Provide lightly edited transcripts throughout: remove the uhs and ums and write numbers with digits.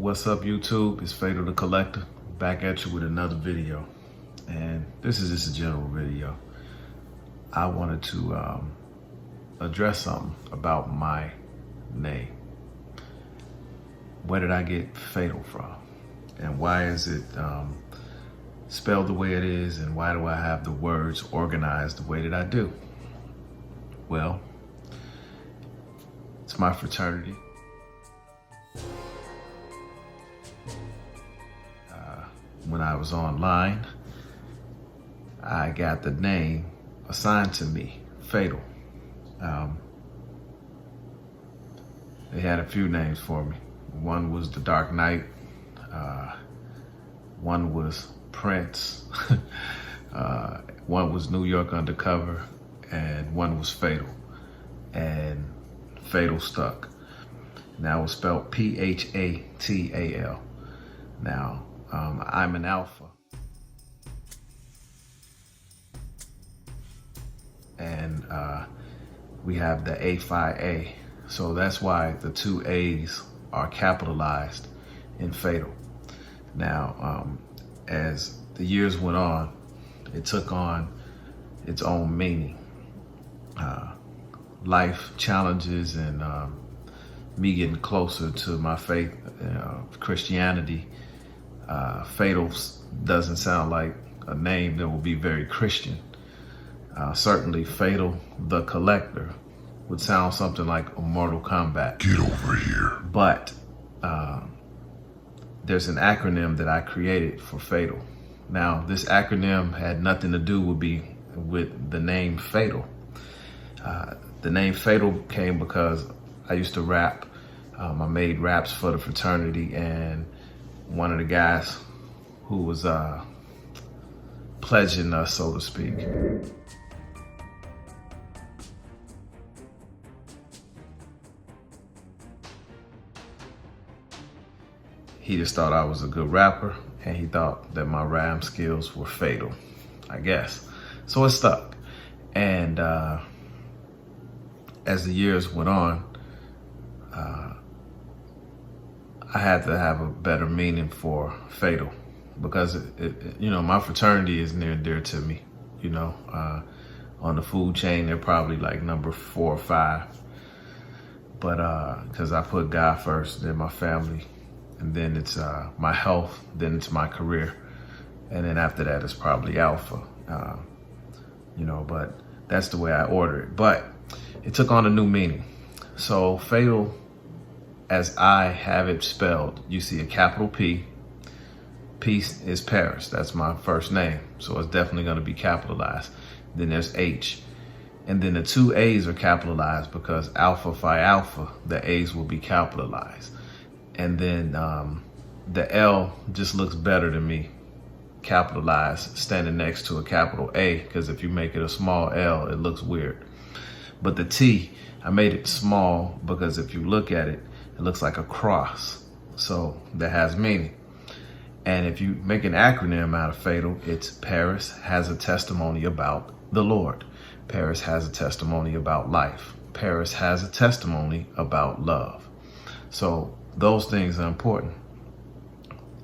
What's up, YouTube? It's PhAtAL The Kollector, back at you with another video. And this is just a general video. I wanted to address something about my name. Where did I get PhAtAL from? And why is it spelled the way it is? And why do I have the words organized the way that I do? Well, it's my fraternity. When I was online, I got the name assigned to me, PhAtAL. They had a few names for me. One was the Dark Knight, one was Prince, one was New York Undercover, and one was PhAtAL. And PhAtAL stuck. Now it's spelled PhAtAL. Now, I'm an alpha. And we have the A Phi A. So that's why the two A's are capitalized in PhAtAL. Now, as the years went on, it took on its own meaning. Life challenges and me getting closer to my faith, Christianity. PhAtAL doesn't sound like a name that will be very Christian. Certainly PhAtAL The Kollector would sound something like a Mortal Kombat. Get over here. But there's an acronym that I created for PhAtAL. Now, this acronym had nothing to do with the name PhAtAL. The name PhAtAL came because I used to rap. I made raps for the fraternity, and one of the guys who was pledging us, so to speak, he just thought I was a good rapper, and he thought that my rhyme skills were PhAtAL, I guess. So it stuck. And as the years went on, I had to have a better meaning for PhAtAL, because my fraternity is near and dear to me. On the food chain, they're probably like number 4 or 5. But because I put God first, then my family, and then it's my health, then it's my career, and then after that it's probably Alpha. But that's the way I order it. But it took on a new meaning. So PhAtAL, as I have it spelled, you see a capital P. P is Paris. That's my first name. So it's definitely going to be capitalized. Then there's H. And then the two A's are capitalized because Alpha Phi Alpha, the A's will be capitalized. And then the L just looks better to me, capitalized, standing next to a capital A, because if you make it a small L, it looks weird. But the T, I made it small because if you look at it, it looks like a cross. So that has meaning. And if you make an acronym out of PhAtAL, it's Paris has a testimony about the Lord. Paris has a testimony about life. Paris has a testimony about love. So those things are important.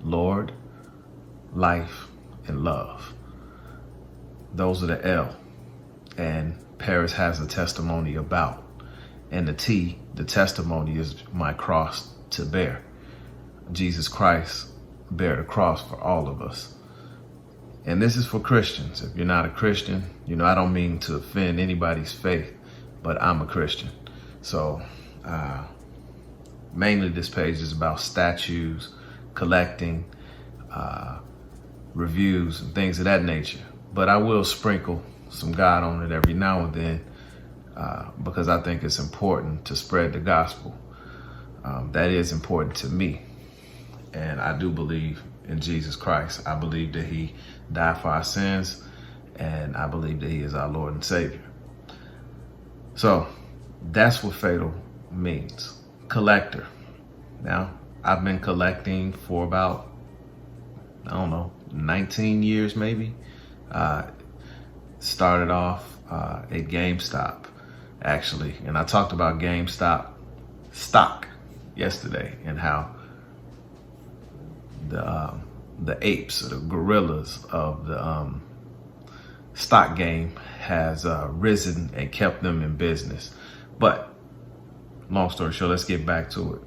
Lord, life, and love. Those are the L. And Paris has a testimony about. And the T, the testimony, is my cross to bear. Jesus Christ bear the cross for all of us. And this is for Christians. If you're not a Christian, I don't mean to offend anybody's faith, but I'm a Christian. So mainly this page is about statues, collecting, reviews, and things of that nature. But I will sprinkle some God on it every now and then, because I think it's important to spread the gospel. That is important to me. And I do believe in Jesus Christ. I believe that he died for our sins, and I believe that he is our Lord and Savior. So that's what PhAtAL means. Collector. Now, I've been collecting for about, 19 years maybe. Started off at GameStop, actually. And I talked about GameStop stock yesterday and how the apes or the gorillas of the stock game has risen and kept them in business. But long story short, let's get back to it.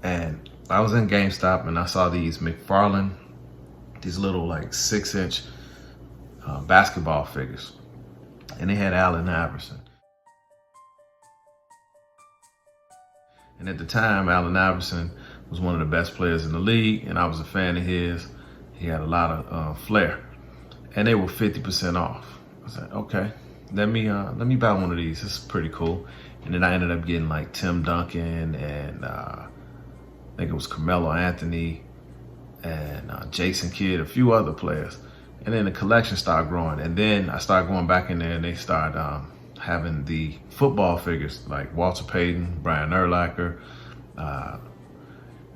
And I was in GameStop and I saw these McFarlane, these little like 6-inch basketball figures, and they had Allen Iverson. And at the time, Allen Iverson was one of the best players in the league, and I was a fan of his. He had a lot of flair, and they were 50% off. I said, okay, let me buy one of these. This is pretty cool. And then I ended up getting like Tim Duncan and I think it was Carmelo Anthony and Jason Kidd, a few other players. And then the collection started growing. And then I started going back in there and they started having the football figures like Walter Payton, Brian Urlacher,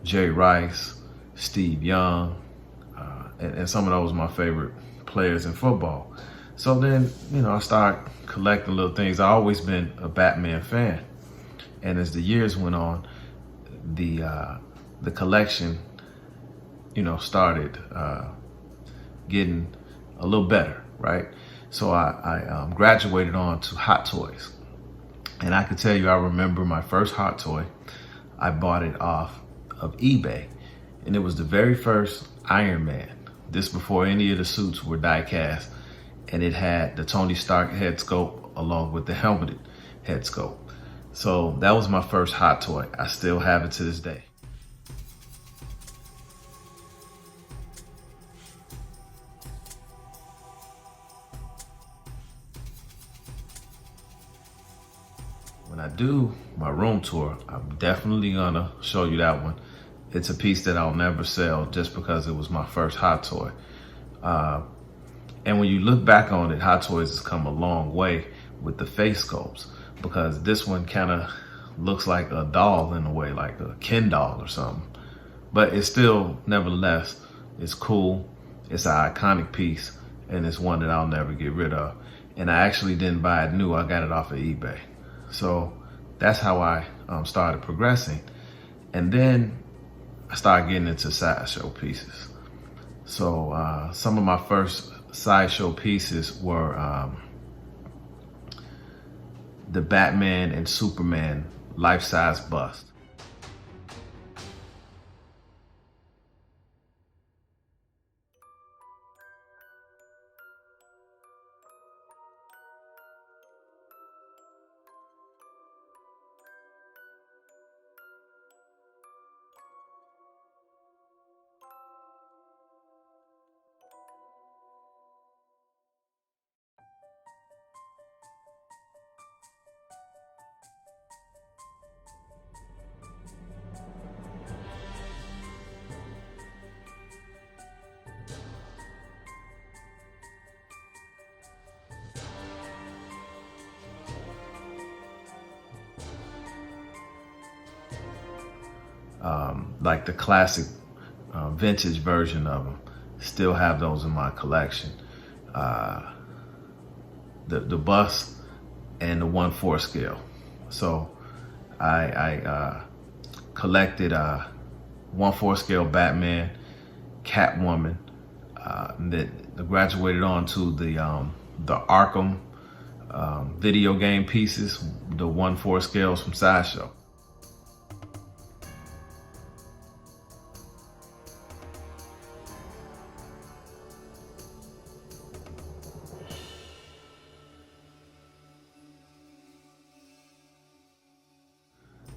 Jerry Rice, Steve Young, and some of those were my favorite players in football. So then, you know, I started collecting little things. I've always been a Batman fan. And as the years went on, the collection, you know, started getting a little better, right? So I graduated on to Hot Toys. And I can tell you, I remember my first Hot Toy. I bought it off of eBay. And it was the very first Iron Man. This before any of the suits were die cast. And it had the Tony Stark head sculpt along with the helmeted head sculpt. So that was my first Hot Toy. I still have it to this day. When I do my room tour, I'm definitely gonna show you that one. It's a piece that I'll never sell just because it was my first Hot Toy. And when you look back on it, Hot Toys has come a long way with the face sculpts, because this one kind of looks like a doll in a way, like a Ken doll or something. But it's still, nevertheless, it's cool. It's an iconic piece, and it's one that I'll never get rid of. And I actually didn't buy it new. I got it off of eBay. So that's how I started progressing. And then I started getting into sideshow pieces. So some of my first sideshow pieces were the Batman and Superman life-size bust. Like the classic vintage version of them. Still have those in my collection. The bust and the 1/4 scale. So I collected 1/4 scale Batman, Catwoman, that graduated on to the Arkham video game pieces, the 1/4 scales from Sideshow.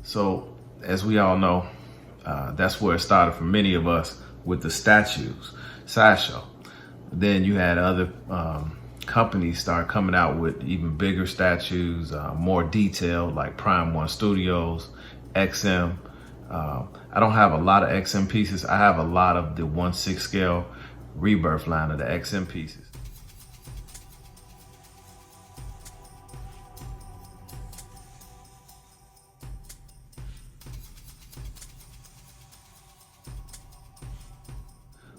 So, as we all know, that's where it started for many of us with the statues, Sideshow. Then you had other companies start coming out with even bigger statues, more detailed, like Prime One Studios, XM. I don't have a lot of XM pieces. I have a lot of the 1/6 scale Rebirth line of the XM pieces.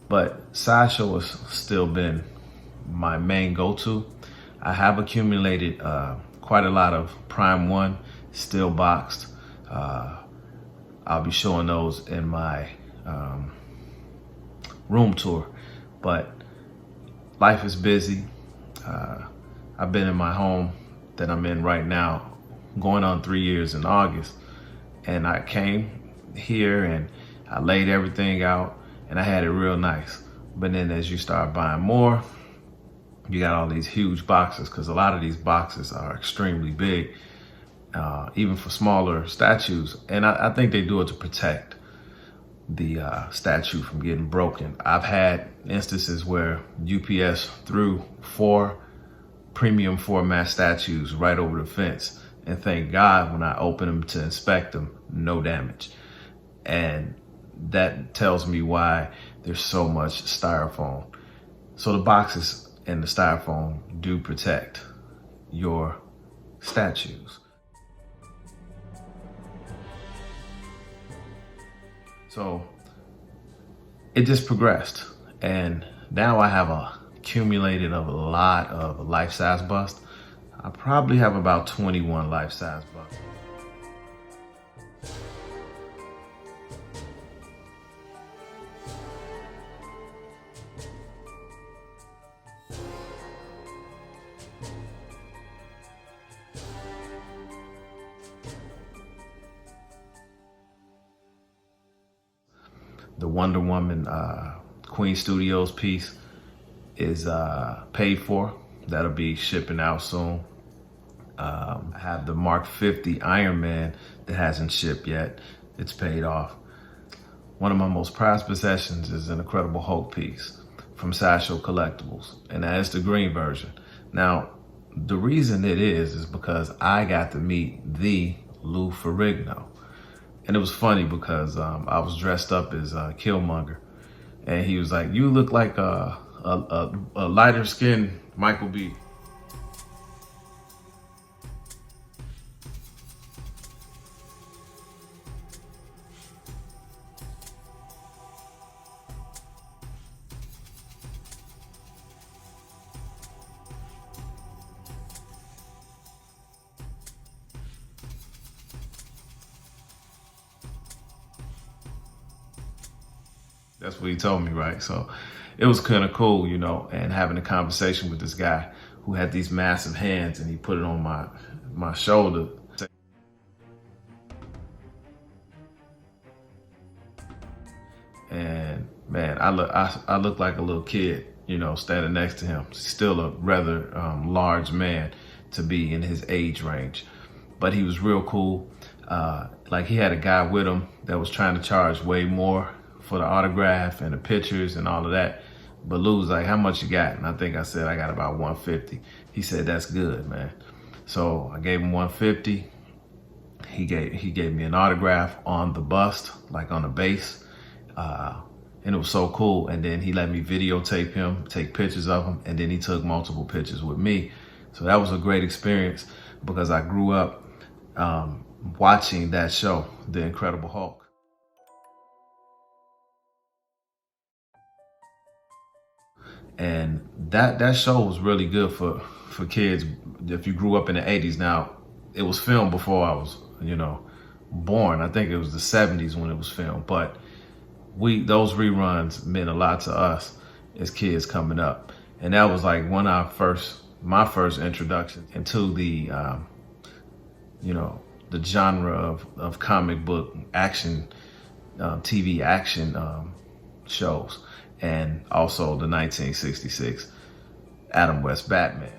But Sideshow has still been my main go-to. I have accumulated quite a lot of Prime One, still boxed. I'll be showing those in my room tour. But life is busy. I've been in my home that I'm in right now going on 3 years in August, and I came here and I laid everything out and I had it real nice. But then as you start buying more, you got all these huge boxes, because a lot of these boxes are extremely big, even for smaller statues. And I think they do it to protect the statue from getting broken. I've had instances where UPS threw 4 premium format statues right over the fence, and thank God when I opened them to inspect them, no damage. And that tells me why there's so much styrofoam. So the boxes and the styrofoam do protect your statues. So it just progressed, and now I have accumulated a lot of life-size busts. I probably have about 21 life-size busts. The Wonder Woman Queen Studios piece is paid for. That'll be shipping out soon. I have the Mark 50 Iron Man that hasn't shipped yet. It's paid off. One of my most prized possessions is an Incredible Hulk piece from PhAtAL Collectibles, and that is the green version. Now, the reason it is because I got to meet the Lou Ferrigno. And it was funny because I was dressed up as Killmonger, and he was like, "You look like a lighter skinned Michael B." That's what he told me, right? So it was kind of cool, you know, and having a conversation with this guy who had these massive hands, and he put it on my shoulder. And man, I look like a little kid, you know, standing next to him. Still a rather large man to be in his age range, but he was real cool. Like, he had a guy with him that was trying to charge way more for the autograph and the pictures and all of that. But Lou was like, "How much you got?" And I think I said, "I got about 150. He said, "That's good, man." So I gave him 150. He gave me an autograph on the bust, like on the base. And it was so cool. And then he let me videotape him, take pictures of him, and then he took multiple pictures with me. So that was a great experience, because I grew up watching that show, The Incredible Hulk. And that show was really good for kids if you grew up in the 80s. Now, it was filmed before I was, you know, born. I think it was the 70s when it was filmed. But those reruns meant a lot to us as kids coming up. And that was like my first introduction into the, you know, the genre of comic book action, TV action shows. And also the 1966 Adam West Batman.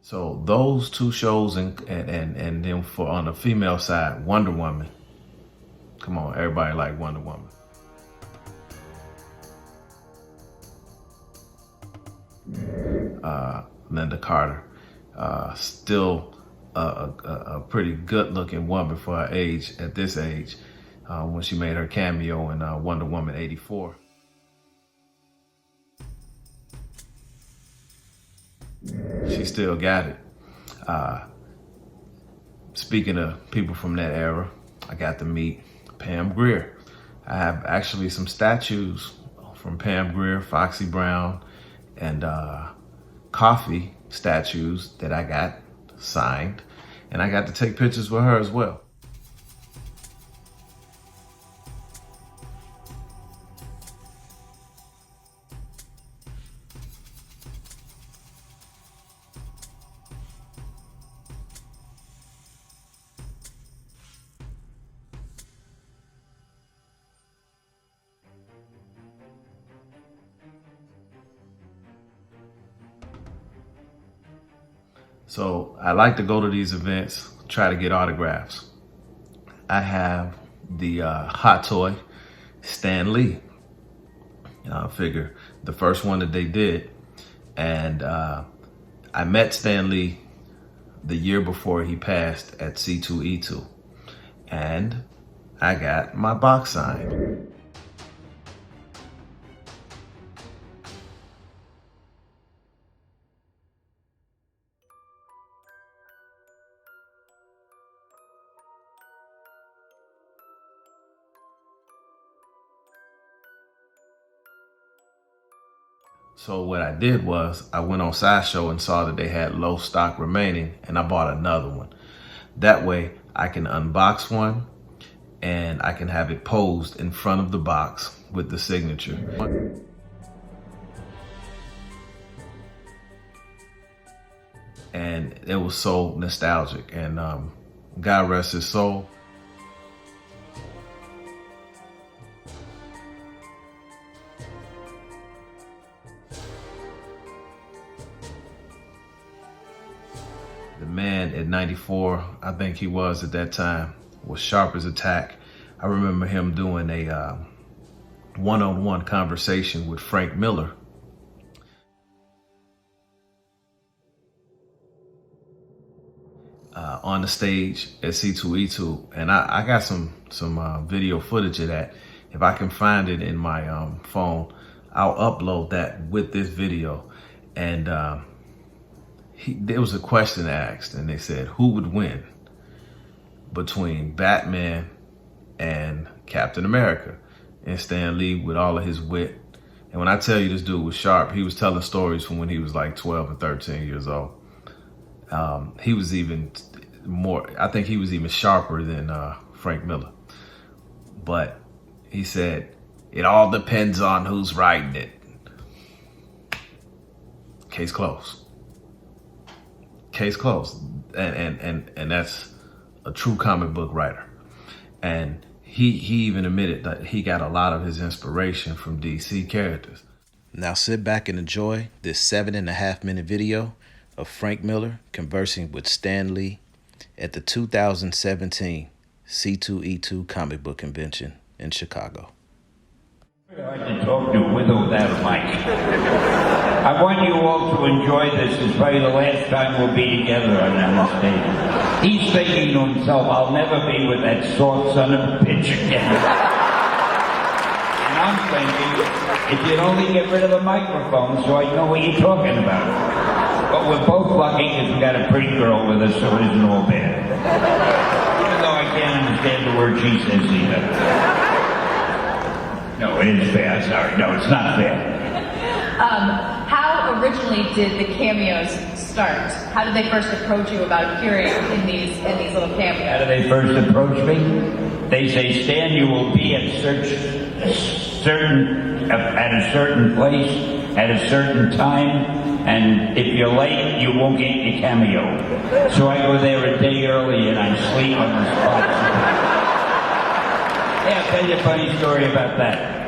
So those two shows, and then for on the female side, Wonder Woman. Come on, everybody like Wonder Woman. Linda Carter, still a pretty good looking woman for her age, at this age, when she made her cameo in Wonder Woman 84. She still got it. Speaking of people from that era, I got to meet Pam Grier. I have actually some statues from Pam Grier, Foxy Brown, and Coffee statues that I got signed, and I got to take pictures with her as well. So I like to go to these events, try to get autographs. I have the hot toy Stan Lee figure, the first one that they did. And I met Stan Lee the year before he passed at C2E2. And I got my box signed. So what I did was I went on Sideshow and saw that they had low stock remaining, and I bought another one. That way I can unbox one and I can have it posed in front of the box with the signature. And it was so nostalgic, and God rest his soul. The man at 94, I think he was at that time, was sharp as a tack. I remember him doing a one-on-one conversation with Frank Miller. On the stage at C2E2, and I got some video footage of that. If I can find it in my phone, I'll upload that with this video. And there was a question asked, and they said, who would win between Batman and Captain America? And Stan Lee, with all of his wit, and when I tell you this dude was sharp, he was telling stories from when he was like 12 or 13 years old. He was even more, I think he was even sharper than Frank Miller. But he said, it all depends on who's writing it. Case closed. Case closed. And that's a true comic book writer. And he even admitted that he got a lot of his inspiration from DC characters. Now sit back and enjoy this 7.5-minute video of Frank Miller conversing with Stan Lee at the 2017 C2E2 comic book convention in Chicago. Very hard to talk to with or without a mic. I want you all to enjoy this. It's probably the last time we'll be together on the stage. He's thinking to himself, I'll never be with that soft son of a bitch again. And I'm thinking, if you'd only get rid of the microphone so I know what you're talking about. But we're both lucky because we got a pretty girl with us, so it isn't all bad. Even though I can't understand the word she says either. No, it is fair. Sorry. No, it's not fair. How originally did the cameos start? How did they first approach you about appearing in these little cameos? How did they first approach me? They say, Stan, you will be at a certain place at a certain time. And if you're late, you won't get your cameo. So I go there a day early and I sleep on the spot. Yeah, I'll tell you a funny story about that.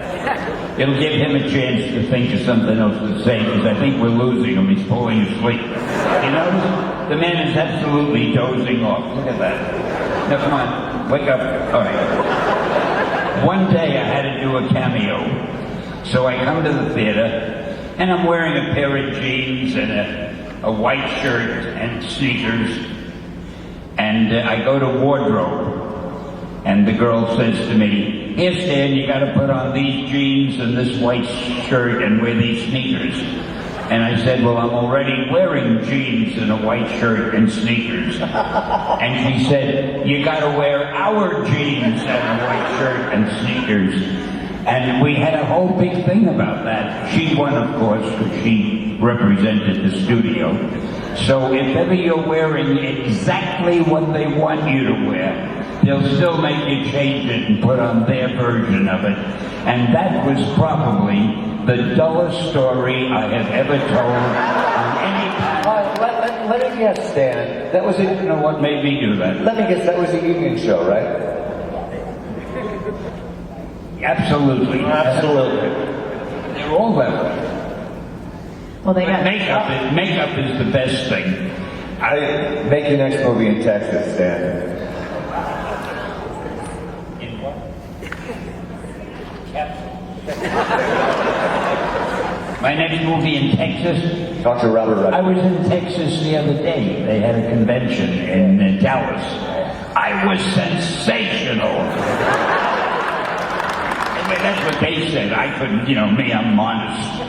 It'll give him a chance to think of something else to say, because I think we're losing him. He's falling asleep. You notice? The man is absolutely dozing off. Look at that. Now, come on. Wake up. All right. One day I had to do a cameo. So I come to the theater, and I'm wearing a pair of jeans and a white shirt and sneakers. And I go to wardrobe, and the girl says to me, here, Stan, you gotta put on these jeans and this white shirt and wear these sneakers. And I said, well, I'm already wearing jeans and a white shirt and sneakers. And she said, you gotta wear our jeans and a white shirt and sneakers. And we had a whole big thing about that. She won, of course, because she represented the studio. So if ever you're wearing exactly what they want you to wear, they'll still make you change it and put on their version of it. And that was probably the dullest story I have ever told on any... Let me guess, Stan. That was a... I don't know what made me do that. Let me guess, that was a union show, right? Absolutely. Absolutely. They're all that way. Well, they got Makeup is the best thing. Make your next movie in Texas, Dan. In what? My next movie in Texas? Talk to Robert I was in Texas the other day. They had a convention in Dallas. I was sensational. I mean, that's what they said. I couldn't, me, I'm modest.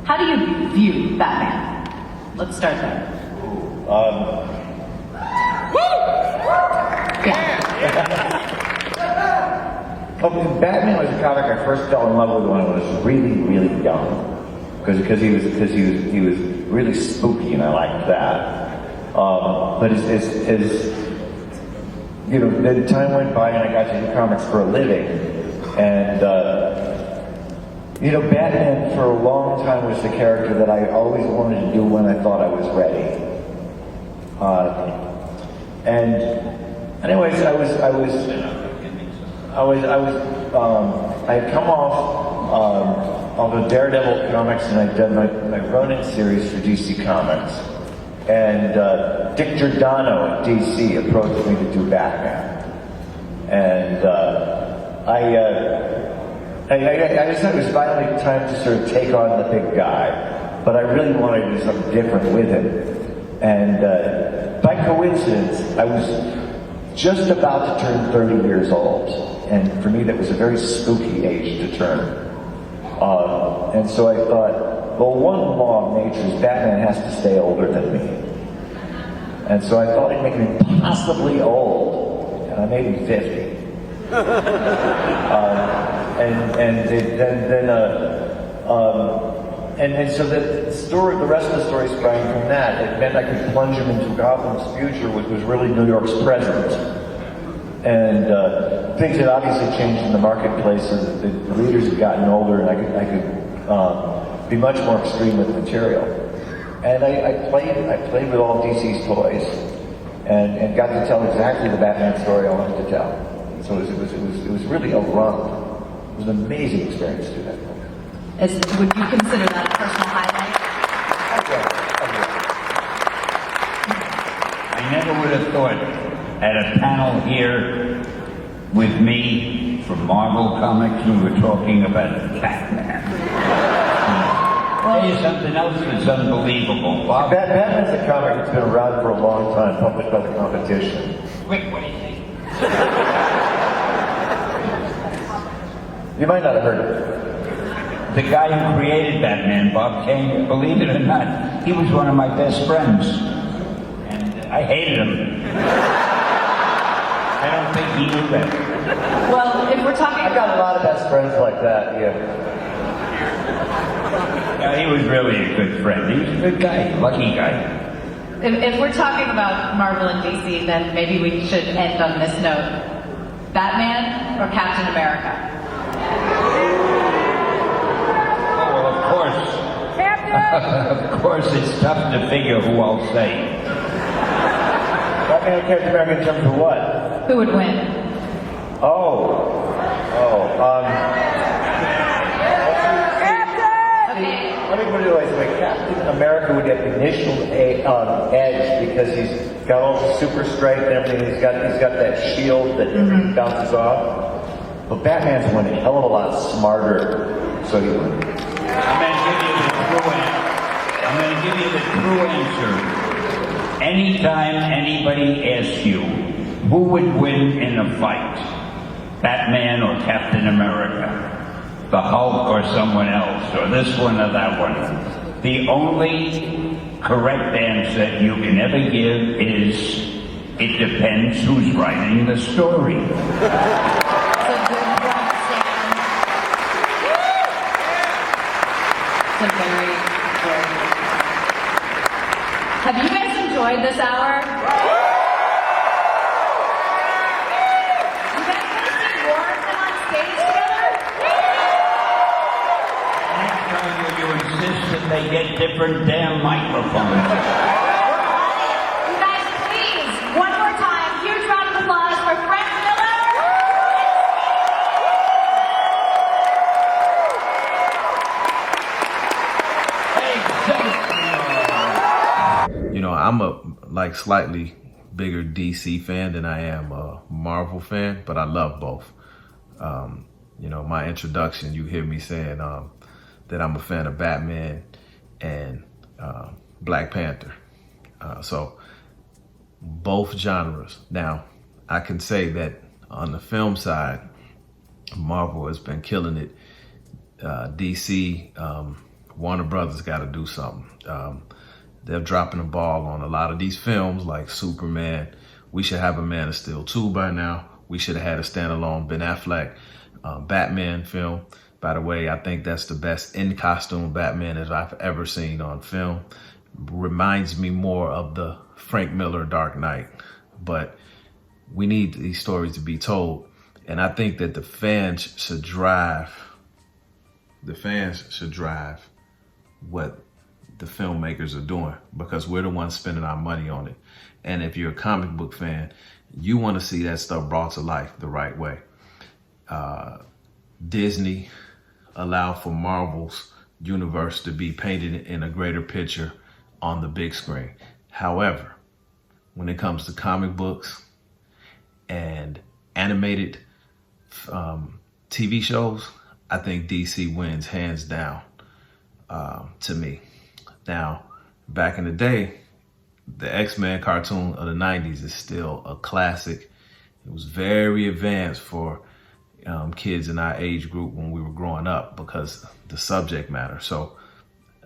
How do you view Batman? Let's start there. Batman was a comic I first fell in love with when I was really, really young. Because he was really spooky, and I liked that. But as the time went by, and I got to do comics for a living, and Batman for a long time was the character that I always wanted to do when I thought I was ready. Anyways, I had come off the Daredevil comics, and I'd done my run-in series for DC Comics. And Dick Giordano at DC approached me to do Batman. And I decided it was finally time to sort of take on the big guy. But I really wanted to do something different with him. And by coincidence, I was just about to turn 30 years old. And for me, that was a very spooky age to turn. And so I thought, well, one law of nature is Batman has to stay older than me. And so I thought I'd make him impossibly old, and I made him 50. And so the story, the rest of the story sprang from that. It meant I could plunge him into Gotham's future, which was really New York's present. And things had obviously changed in the marketplace, so that the readers had gotten older, and I could be much more extreme with material. And I played with all DC's toys, and got to tell exactly the Batman story I wanted to tell. So it was really a run. It was an amazing experience to do that. Would you consider that a personal highlight? I never would have thought at a panel here with me from Marvel Comics, we were talking about Batman. Here's something else that's unbelievable. Bob? Batman's a comic that's been around for a long time, published by the competition. Quick, what do you think? You might not have heard of it. The guy who created Batman, Bob Kane, believe it or not, he was one of my best friends. And I hated him. I don't think he knew that. Well, if we're talking I've got a lot of best friends like that, yeah. Yeah, he was really a good friend. He was a good guy, lucky guy. If we're talking about Marvel and DC, then maybe we should end on this note. Batman or Captain America? Of course, it's tough to figure who I'll say. Batman or Captain America in terms of what? Who would win? Let me put it this way. Captain America would have the initial edge because he's got all the super strength and everything. He's got that shield that bounces off. But Batman's one a hell of a lot smarter, so he would. I'm going to give you the true answer. Anytime anybody asks you who would win in a fight, Batman or Captain America, the Hulk or someone else, or this one or that one, the only correct answer you can ever give is, it depends who's writing the story. Have you guys enjoyed this hour? You guys want to see more of them on stage together? Next time will you insist that they get different damn microphones? You know, I'm a slightly bigger DC fan than I am a Marvel fan, but I love both. You know, my introduction, you hear me saying that I'm a fan of Batman and Black Panther. So both genres. Now, I can say that on the film side, Marvel has been killing it. DC, Warner Brothers got to do something. They're dropping the ball on a lot of these films like Superman. We should have a Man of Steel 2 by now. We should have had a standalone Ben Affleck Batman film. By the way, I think that's the best in-costume Batman that I've ever seen on film. Reminds me more of the Frank Miller Dark Knight. But we need these stories to be told. And I think that the fans should drive what the filmmakers are doing, because we're the ones spending our money on it. And if you're a comic book fan, you want to see that stuff brought to life the right way. Disney allowed for Marvel's universe to be painted in a greater picture on the big screen. However, when it comes to comic books and animated TV shows, I think DC wins hands down to me. Now, back in the day, the X-Men cartoon of the 90s is still a classic. It was very advanced for kids in our age group when we were growing up because the subject matter. So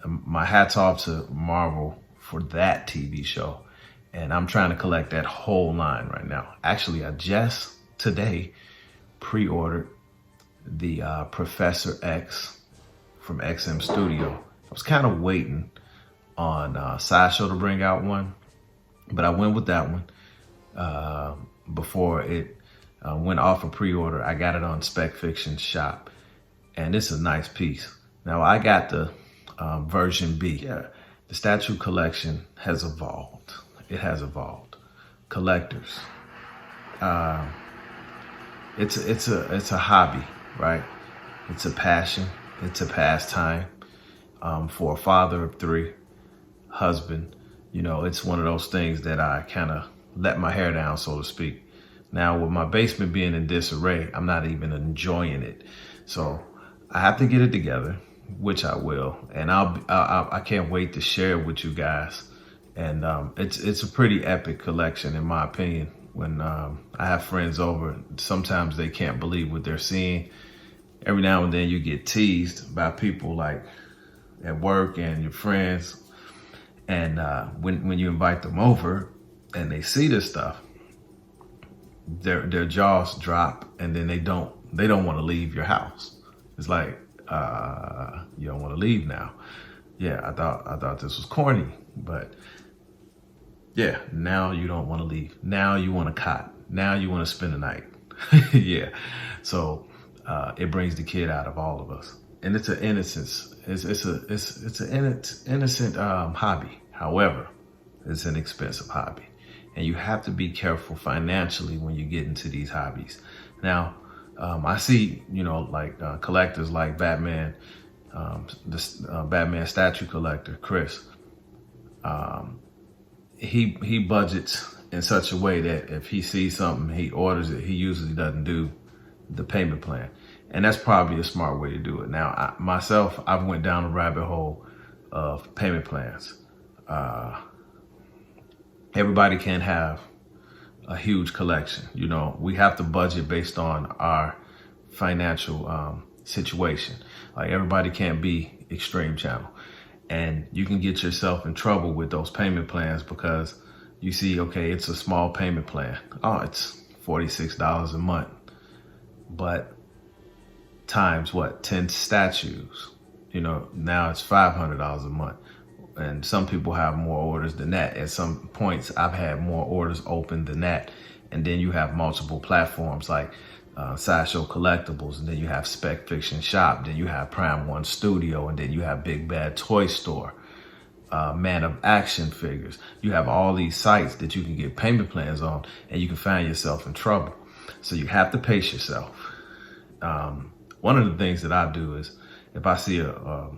my hat's off to Marvel for that TV show. And I'm trying to collect that whole line right now. Actually, I just today pre-ordered the Professor X from XM Studio. I was kind of waiting on Sideshow to bring out one, but I went with that one before it went off a pre-order. I got it on Spec Fiction Shop, and it's a nice piece. Now, I got the version B. Yeah, the statue collection has evolved. It has evolved. Collectors. It's a hobby, right? It's a passion. It's a pastime. For a father of 3, husband, you know, it's one of those things that I kind of let my hair down, so to speak. Now, with my basement being in disarray, I'm not even enjoying it. So I have to get it together, which I will. And I can't wait to share it with you guys. And it's a pretty epic collection, in my opinion. When I have friends over, sometimes they can't believe what they're seeing. Every now and then you get teased by people like at work and your friends. And when you invite them over and they see this stuff, their jaws drop, and then they don't want to leave your house. It's like, you don't want to leave now. Yeah, I thought this was corny, but yeah, now you don't want to leave. Now you want a cot. Now you want to spend the night. Yeah. So it brings the kid out of all of us. And it's an innocence. It's an innocent hobby. However, it's an expensive hobby. And you have to be careful financially when you get into these hobbies. Now, I see, you know, like collectors like Batman, Batman statue collector, Chris. He budgets in such a way that if he sees something, he orders it. He usually doesn't do the payment plan. And that's probably a smart way to do it. Now, I've went down a rabbit hole of payment plans. Everybody can't have a huge collection. You know, we have to budget based on our financial situation. Like, everybody can't be Extreme Channel. And you can get yourself in trouble with those payment plans because you see, okay, it's a small payment plan. Oh, it's $46 a month. But times what, 10 statues, you know, now it's $500 a month. And some people have more orders than that. At some points, I've had more orders open than that. And then you have multiple platforms like Sideshow Collectibles, and then you have Spec Fiction Shop, then you have Prime One Studio, and then you have Big Bad Toy Store, Man of Action Figures. You have all these sites that you can get payment plans on, and you can find yourself in trouble. So you have to pace yourself. One of the things that I do is if I see a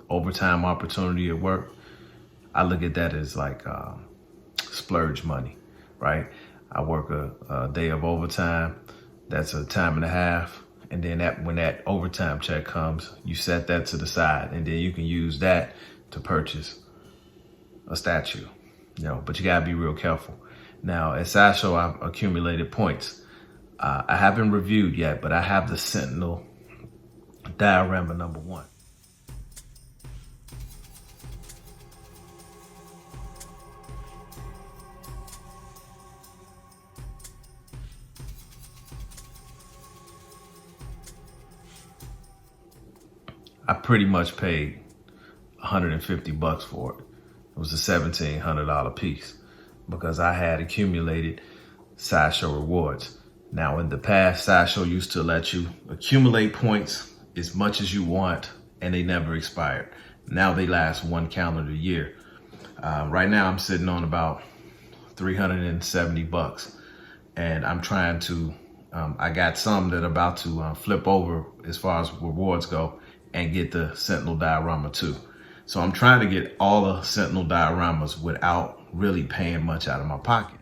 overtime opportunity at work, I look at that as like splurge money, right? I work a day of overtime, that's a time and a half. And then when that overtime check comes, you set that to the side, and then you can use that to purchase a statue, but you gotta be real careful. Now at Sideshow, I've accumulated points. I haven't reviewed yet, but I have the Sentinel diorama #1. I pretty much paid $150 for it. It was a $1,700 piece because I had accumulated Sideshow rewards. Now in the past, Sideshow used to let you accumulate points as much as you want and they never expired. Now they last 1 calendar year. Right now I'm sitting on about $370 and I'm trying to, I got some that are about to flip over as far as rewards go and get the Sentinel diorama too. So I'm trying to get all the Sentinel dioramas without really paying much out of my pocket.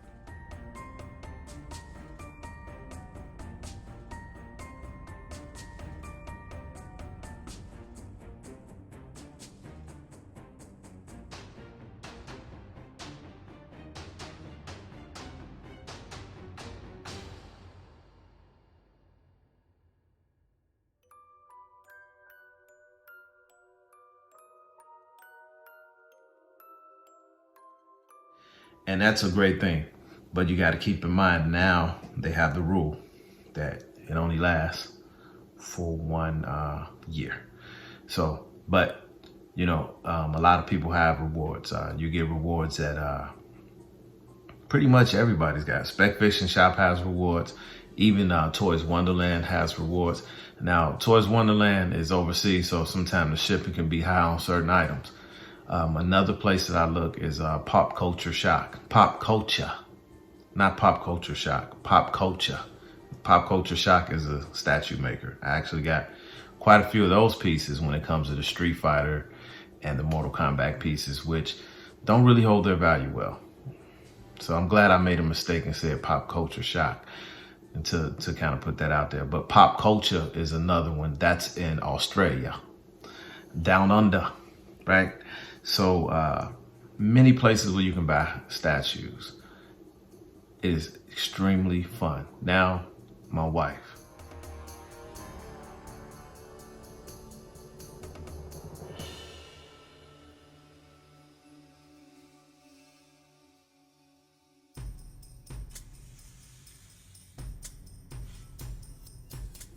And that's a great thing. But you got to keep in mind now they have the rule that it only lasts for 1 year. So, but, a lot of people have rewards. You get rewards that pretty much everybody's got. Spec Fiction Shop has rewards. Even Toys Wonderland has rewards. Now, Toys Wonderland is overseas, so sometimes the shipping can be high on certain items. Another place that I look is Pop Culture Shock. Pop Culture, not Pop Culture Shock, Pop Culture. Pop Culture Shock is a statue maker. I actually got quite a few of those pieces when it comes to the Street Fighter and the Mortal Kombat pieces, which don't really hold their value well. So I'm glad I made a mistake and said Pop Culture Shock, and to kind of put that out there. But Pop Culture is another one that's in Australia, down under, right? So many places where you can buy statues. It is extremely fun. Now, my wife.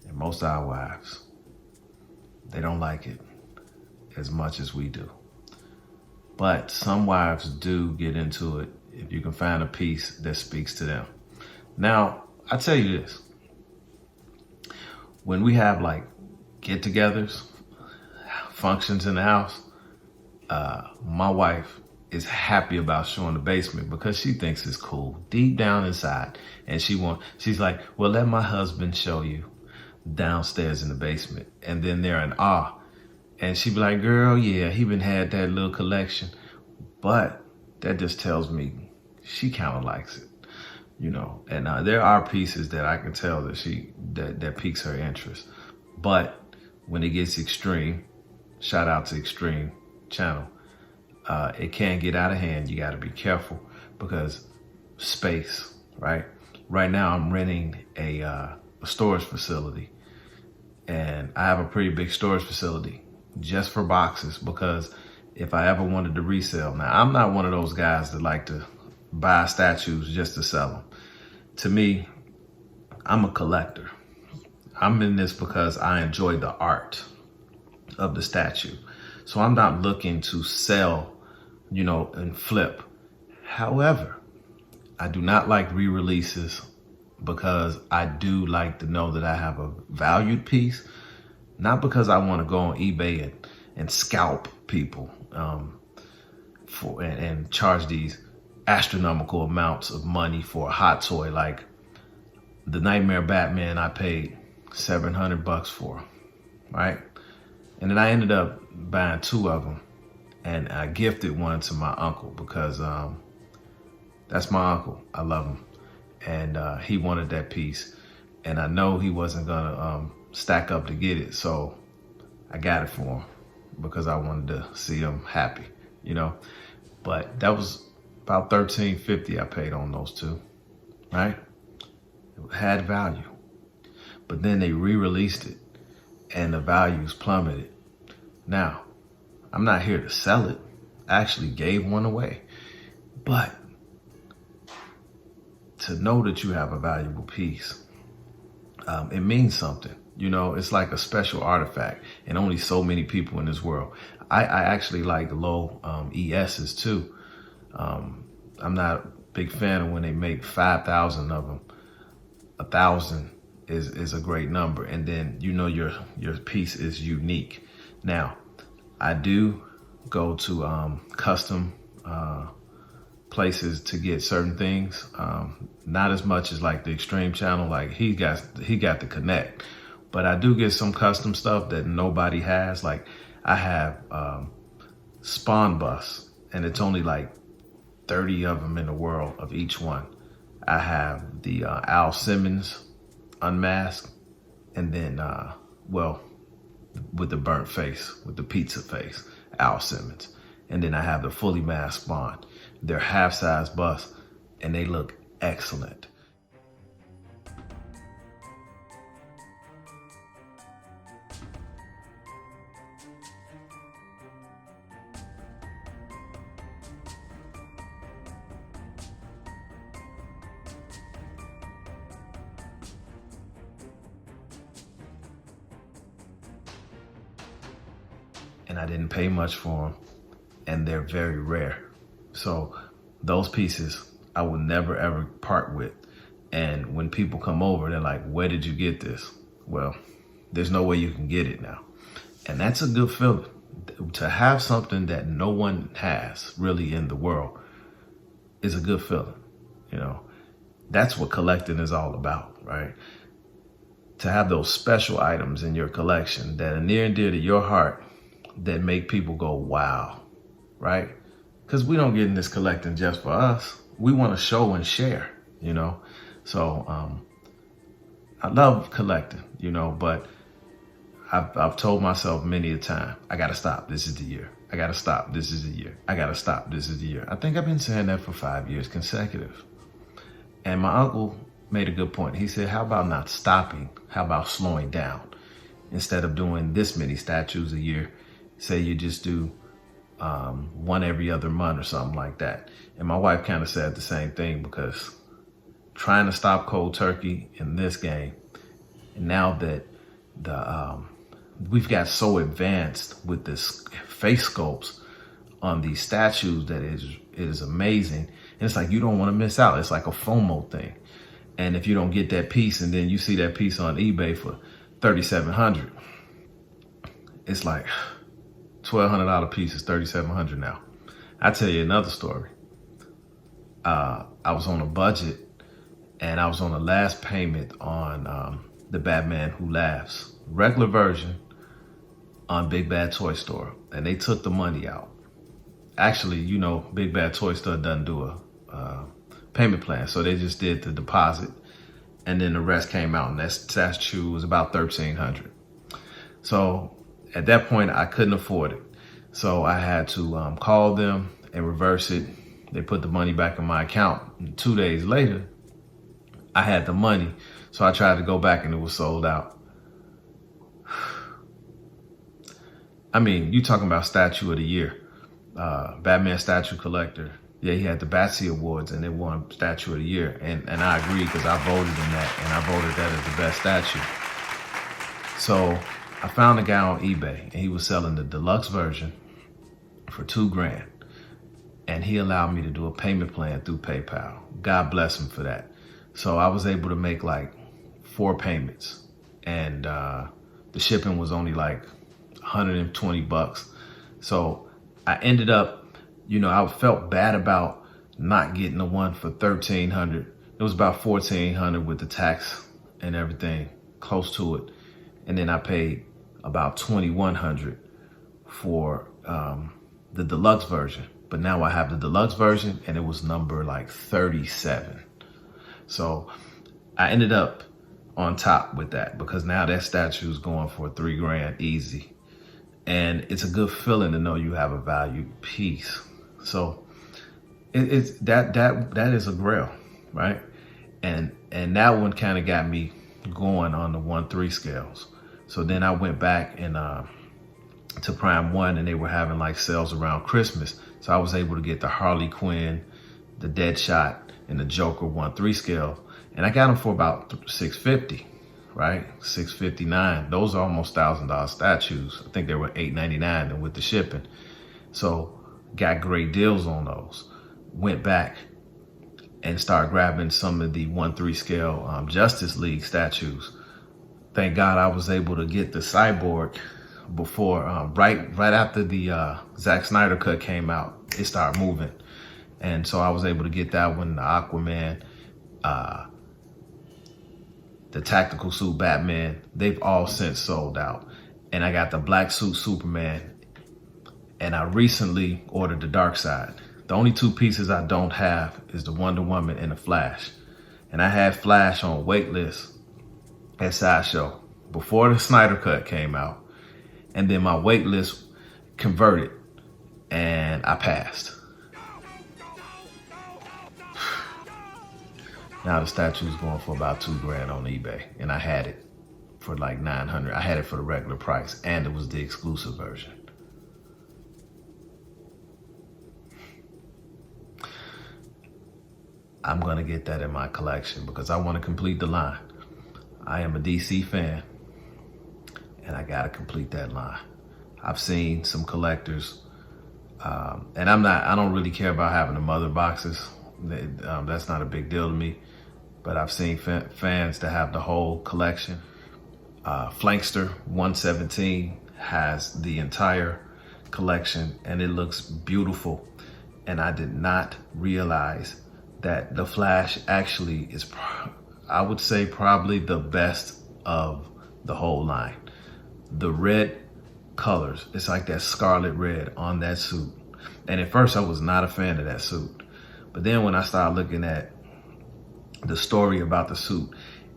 And most of our wives, they don't like it as much as we do. But some wives do get into it if you can find a piece that speaks to them. Now, I tell you this. When we have like get-togethers, functions in the house, my wife is happy about showing the basement because she thinks it's cool deep down inside. And she's like, well, let my husband show you downstairs in the basement. And then they're in awe. And she'd be like, girl, yeah, he been had that little collection. But that just tells me she kind of likes it, And there are pieces that I can tell that that piques her interest. But when it gets extreme, shout out to Extreme Channel, it can get out of hand. You got to be careful because space, right? Right now I'm renting a storage facility, and I have a pretty big storage facility just for boxes because if I ever wanted to resell. Now, I'm not one of those guys that like to buy statues just to sell them. To me, I'm a collector. I'm in this because I enjoy the art of the statue. So I'm not looking to sell, and flip. However, I do not like re-releases because I do like to know that I have a valued piece, not because I want to go on eBay and scalp people and charge these astronomical amounts of money for a hot toy. Like the Nightmare Batman I paid $700 for, right? And then I ended up buying 2 of them, and I gifted one to my uncle because that's my uncle. I love him, and he wanted that piece, and I know he wasn't gonna stack up to get it, so I got it for him because I wanted to see him happy, you know. But that was about $13.50 I paid on those 2, right? It had value, but then they re-released it, and the values plummeted. Now, I'm not here to sell it. I actually gave one away. But to know that you have a valuable piece, it means something. You know, it's like a special artifact, and only so many people in this world. I actually like low ESs too. I'm not a big fan of when they make 5,000 of them. 1,000 is a great number, and then you know your piece is unique. Now, I do go to custom places to get certain things. Not as much as like the Extreme channel, like he got the connect, but I do get some custom stuff that nobody has. Like I have Spawn Bus, and it's only like 30 of them in the world of each one. I have the Al Simmons unmasked, and then well, with the burnt face, with the pizza face, Al Simmons. And then I have the fully masked Spawn. They're half-size busts, and they look excellent. And I didn't pay much for them, and they're very rare. So those pieces I will never ever part with. And when people come over, they're like, where did you get this? Well, there's no way you can get it now. And that's a good feeling. To have something that no one has really in the world is a good feeling. You know, that's what collecting is all about, right? To have those special items in your collection that are near and dear to your heart, that make people go, wow, right? Because we don't get in this collecting just for us. We want to show and share, you know? So I love collecting, you know, but I've told myself many a time, I got to stop. This is the year. I got to stop. This is the year. I got to stop. This is the year. I think I've been saying that for 5 years consecutive. And my uncle made a good point. He said, how about not stopping? How about slowing down? Instead of doing this many statues a year, say you just do one every other month or something like that. And my wife kind of said the same thing, because trying to stop cold turkey in this game, and now that we've got so advanced with this face sculpts on these statues that it is amazing. And it's like you don't want to miss out. It's like a FOMO thing. And if you don't get that piece, and then you see that piece on eBay for $3,700, it's like $1,200 piece is $3,700 now. I tell you another story. I was on a budget, and I was on the last payment on the Batman Who Laughs regular version on Big Bad Toy Store, and they took the money out. Actually, you know, Big Bad Toy Store doesn't do a payment plan, so they just did the deposit, and then the rest came out, and that statue was about $1,300. So at that point, I couldn't afford it. So I had to call them and reverse it. They put the money back in my account. And 2 days later, I had the money. So I tried to go back, and it was sold out. I mean, you talking about statue of the year. Batman Statue Collector. Yeah, he had the Batsy Awards, and they won Statue of the Year. And I agree, because I voted in that, and I voted that as the best statue. So I found a guy on eBay, and he was selling the deluxe version for $2,000. And he allowed me to do a payment plan through PayPal. God bless him for that. So I was able to make like 4 payments, and the shipping was only like $120. So I ended up, you know, I felt bad about not getting the one for $1,300. It was about $1,400 with the tax and everything, close to it. And then I paid about $2,100 for the deluxe version, but now I have the deluxe version and it was number like 37. So I ended up on top with that because now that statue is going for $3 grand easy. And it's a good feeling to know you have a valued piece. So it's that is a grail, right? And that one kind of got me going on the 1/3 scales. So then I went back and to Prime 1 and they were having like sales around Christmas. So I was able to get the Harley Quinn, the Deadshot, and the Joker 1/3 scale. And I got them for about $650, right? $659. Those are almost $1,000 statues. I think they were $899 with the shipping. So got great deals on those. Went back and started grabbing some of the 1/3 scale Justice League statues. Thank God I was able to get the Cyborg before, right after the Zack Snyder cut came out. It started moving. And so I was able to get that one, the Aquaman, the tactical suit Batman. They've all since sold out. And I got the black suit Superman. And I recently ordered the Dark Side. The only two pieces I don't have is the Wonder Woman and the Flash. And I had Flash on waitlist at Sideshow before the Snyder Cut came out. And then my waitlist converted and I passed. Now the statue's going for about $2 grand on eBay. And I had it for like $900. I had it for the regular price and it was the exclusive version. I'm gonna get that in my collection because I want to complete the line. I am a DC fan and I gotta complete that line. I've seen some collectors, and I don't really care about having the mother boxes. That's not a big deal to me, but I've seen fans that have the whole collection. Flankster 117 has the entire collection and it looks beautiful. And I did not realize that the Flash actually is, I would say, probably the best of the whole line. The red colors, it's like that scarlet red on that suit. And at first I was not a fan of that suit. But then when I started looking at the story about the suit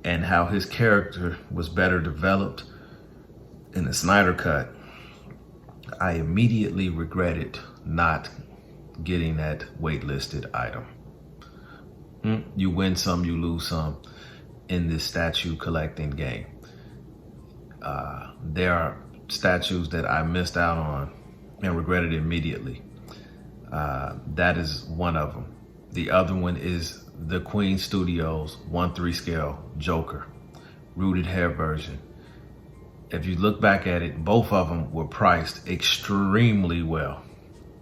and how his character was better developed in the Snyder Cut, I immediately regretted not getting that waitlisted item. You win some, you lose some in this statue collecting game. There are statues that I missed out on and regretted immediately. That is one of them. The other one is the Queen Studios 1/3 scale Joker, rooted hair version. If you look back at it, both of them were priced extremely well.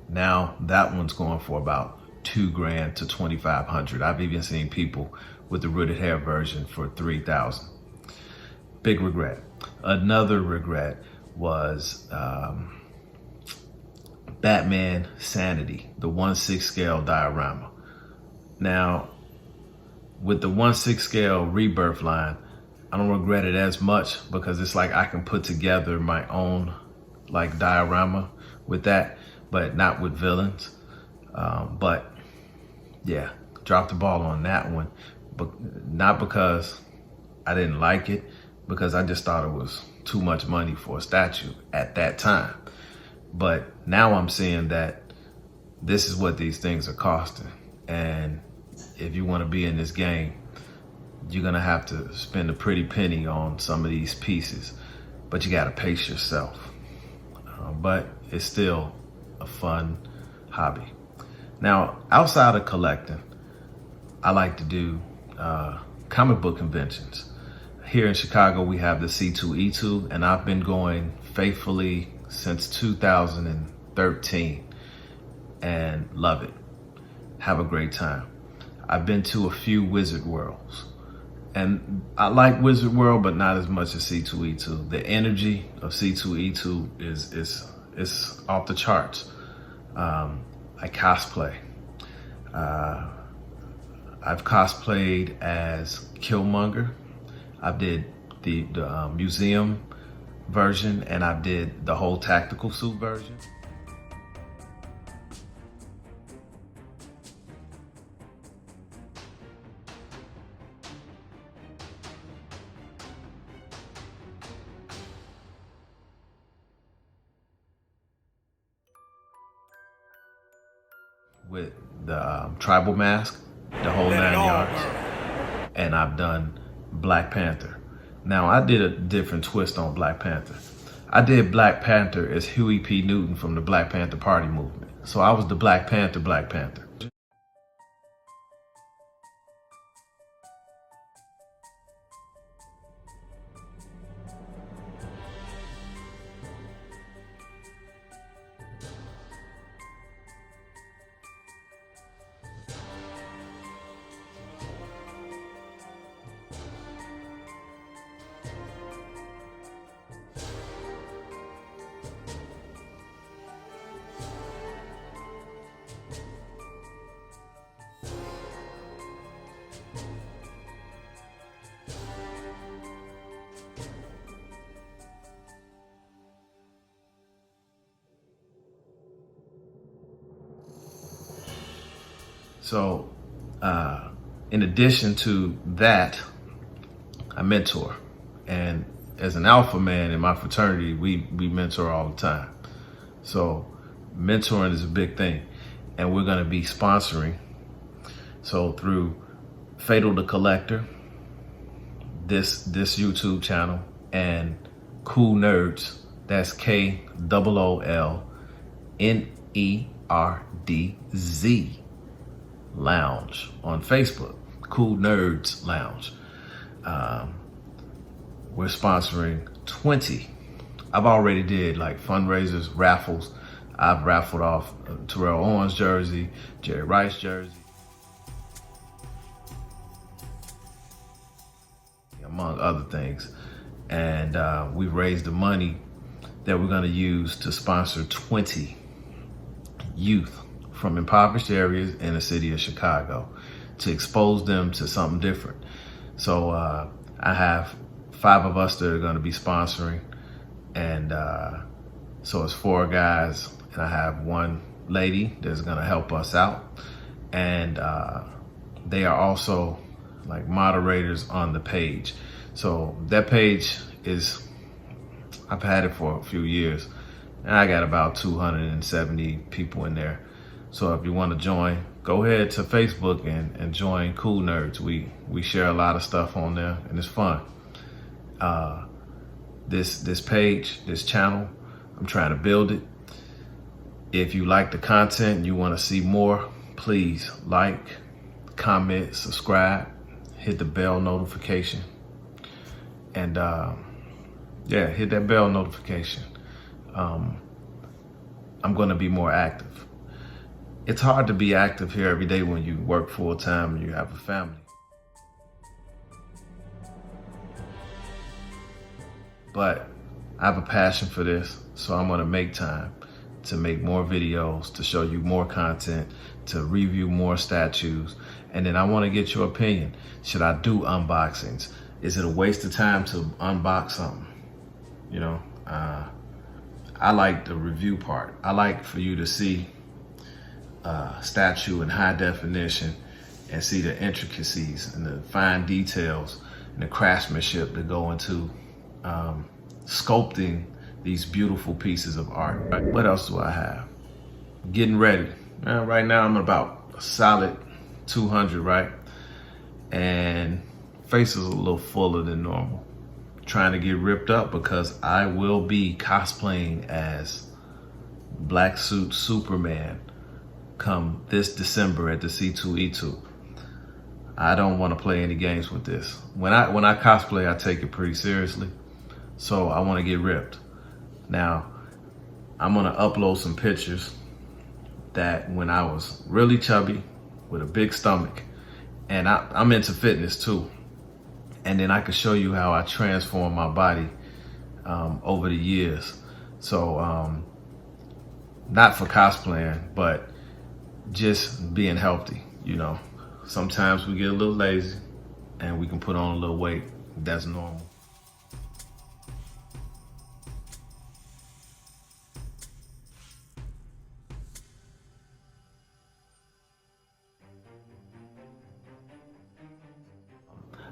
Now that one's going for about $2 grand to $2,500. I've even seen people with the rooted hair version for $3,000. Big regret. Another regret was Batman Sanity, the 1/6 scale diorama. Now, with the 1/6 scale Rebirth line, I don't regret it as much because it's like I can put together my own like diorama with that, but not with villains. But yeah, dropped the ball on that one, but not because I didn't like it, because I just thought it was too much money for a statue at that time. But now I'm seeing that this is what these things are costing. And if you want to be in this game, you're going to have to spend a pretty penny on some of these pieces, but you got to pace yourself. But it's still a fun hobby. Now, outside of collecting, I like to do comic book conventions. Here in Chicago, we have the C2E2, and I've been going faithfully since 2013 and love it. Have a great time. I've been to a few Wizard Worlds, and I like Wizard World, but not as much as C2E2. The energy of C2E2 is off the charts. I cosplay. I've cosplayed as Killmonger. I did the museum version, and I did the whole tactical suit version. With the tribal mask, the whole 9 yards, and I've done Black Panther. Now I did a different twist on Black Panther. I did Black Panther as Huey P. Newton from the Black Panther Party movement. So I was the Black Panther, Black Panther. So, in addition to that, I mentor. And as an alpha man in my fraternity, we mentor all the time. So mentoring is a big thing. And we're gonna be sponsoring. So through PhAtAL The Kollector, this YouTube channel, and Cool Nerds, that's KOOLNERDZ Lounge on Facebook, Cool Nerds Lounge. We're sponsoring 20. I've already did like fundraisers, raffles. I've raffled off Terrell Owens jersey, Jerry Rice jersey, among other things. And we've raised the money that we're gonna use to sponsor 20 youth from impoverished areas in the city of Chicago to expose them to something different. So I have 5 of us that are gonna be sponsoring, and so it's 4 guys, and I have 1 lady that's gonna help us out. And they are also like moderators on the page. So that page is, I've had it for a few years, and I got about 270 people in there. So if you want to join, go ahead to Facebook and join Cool Nerds. We share a lot of stuff on there, and it's fun. This page, this channel, I'm trying to build it. If you like the content and you want to see more, please like, comment, subscribe, hit the bell notification, and yeah, hit that bell notification. I'm going to be more active. It's hard to be active here every day when you work full time and you have a family. But I have a passion for this, so I'm gonna make time to make more videos, to show you more content, to review more statues. And then I wanna get your opinion. Should I do unboxings? Is it a waste of time to unbox something? You know, I like the review part. I like for you to see statue in high definition and see the intricacies and the fine details and the craftsmanship that go into sculpting these beautiful pieces of art. Right? What else do I have? Getting ready. Right now I'm about a solid 200, right? And face is a little fuller than normal. Trying to get ripped up because I will be cosplaying as Black Suit Superman come this December at the C2E2. I don't want to play any games with this. When I cosplay, I take it pretty seriously. So I want to get ripped. Now, I'm gonna upload some pictures that when I was really chubby with a big stomach, and I'm into fitness too. And then I can show you how I transformed my body over the years. So not for cosplaying, but just being healthy, you know. Sometimes we get a little lazy and we can put on a little weight. That's normal.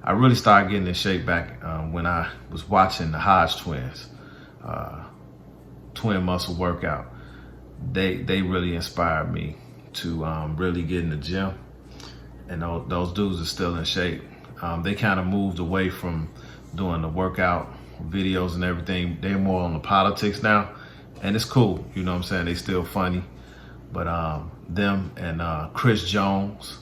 I really started getting in shape back when I was watching the Hodge twins, twin muscle workout. They really inspired me to really get in the gym, and those dudes are still in shape. They kind of moved away from doing the workout videos and everything. They're more on the politics now, and it's cool, you know what I'm saying? They still funny, but them and Chris Jones,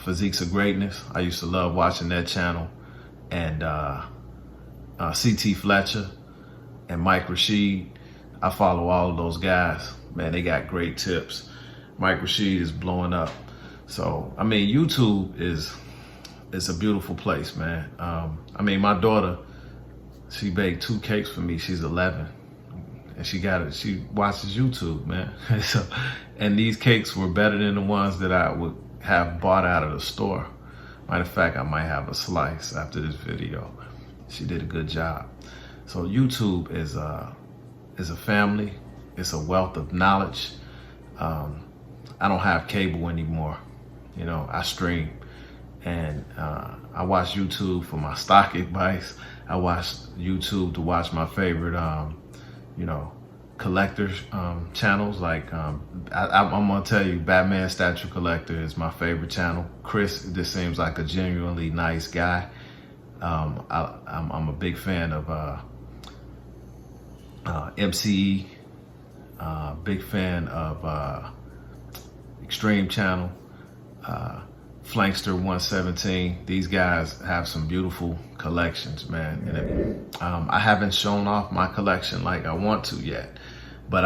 Physiques of Greatness. I used to love watching that channel, and CT Fletcher and Mike Rashid. I follow all of those guys. Man, they got great tips. Mike Rashid is blowing up. So, I mean, YouTube it's a beautiful place, man. I mean, my daughter, she baked 2 cakes for me. She's 11, and she watches YouTube, man. So, and these cakes were better than the ones that I would have bought out of the store. Matter of fact, I might have a slice after this video. She did a good job. So YouTube is a family. It's a wealth of knowledge. I don't have cable anymore. You know, I stream, and I watch YouTube for my stock advice. I watch YouTube to watch my favorite, you know, collectors channels. Like I'm gonna tell you, Batman Statue Collector is my favorite channel. Chris just seems like a genuinely nice guy. I'm a big fan of MCE, big fan of Extreme Channel, Flankster 117. These guys have some beautiful collections, man. And I haven't shown off my collection like I want to yet, but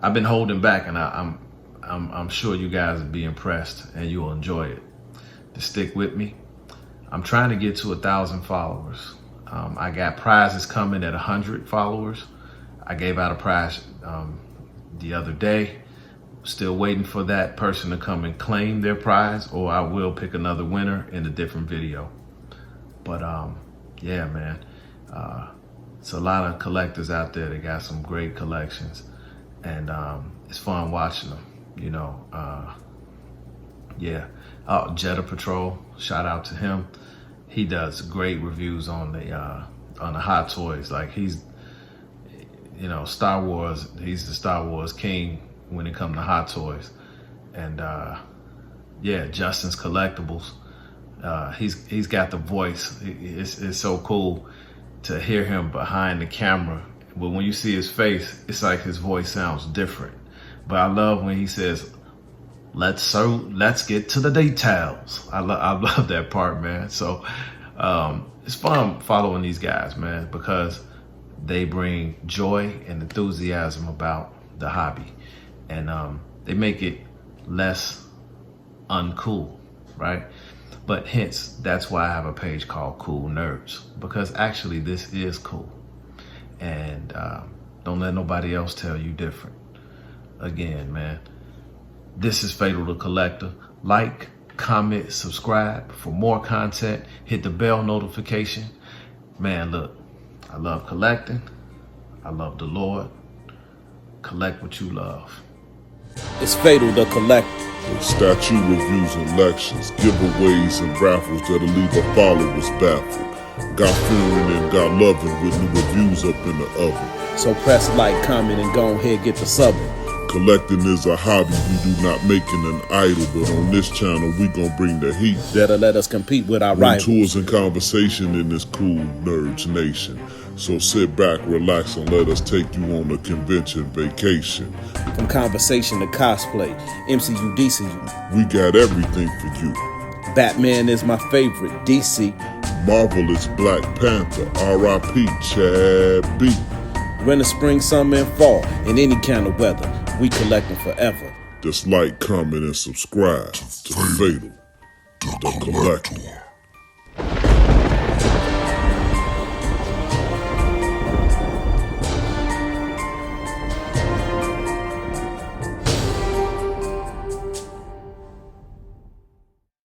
I've been holding back, and I'm sure you guys will be impressed and you'll enjoy it. Just stick with me. I'm trying to get to 1,000 followers. I got prizes coming at 100 followers. I gave out a prize the other day. Still waiting for that person to come and claim their prize, or I will pick another winner in a different video. But yeah, man, it's a lot of collectors out there that got some great collections, and it's fun watching them, you know. Yeah. Oh, Jetta Patrol, shout out to him. He does great reviews on the Hot Toys. Like, he's, you know, Star Wars. He's the Star Wars king when it comes to Hot Toys. And yeah, Justin's Collectibles. He's got the voice. It's so cool to hear him behind the camera. But when you see his face, it's like his voice sounds different. But I love when he says, let's get to the details. I love that part, man. So it's fun following these guys, man, because they bring joy and enthusiasm about the hobby, and they make it less uncool, right? But hence, that's why I have a page called Cool Nerds, because actually this is cool, and don't let nobody else tell you different. Again, man, this is PhAtAL The Kollector. Like, comment, subscribe for more content. Hit the bell notification. Man, look, I love collecting. I love the Lord. Collect what you love. It's PhAtAL The Kollector. With statue reviews and lectures, giveaways and raffles that'll leave our followers baffled. Got fearing and got loving with new reviews up in the oven. So press like, comment, and go ahead get the subbing. Collecting is a hobby, we do not make it an idol, but on this channel we gon' bring the heat. That'll let us compete with our rivals. Tours and conversation in this cool Nerds Nation. So sit back, relax, and let us take you on a convention vacation. From conversation to cosplay, MCU, DCU. We got everything for you. Batman is my favorite, DC. Marvel is Black Panther, R.I.P. Chad B. Winter, spring, summer, and fall, in any kind of weather, we collecting forever. Just like, comment, and subscribe to PhAtAL The Kollector.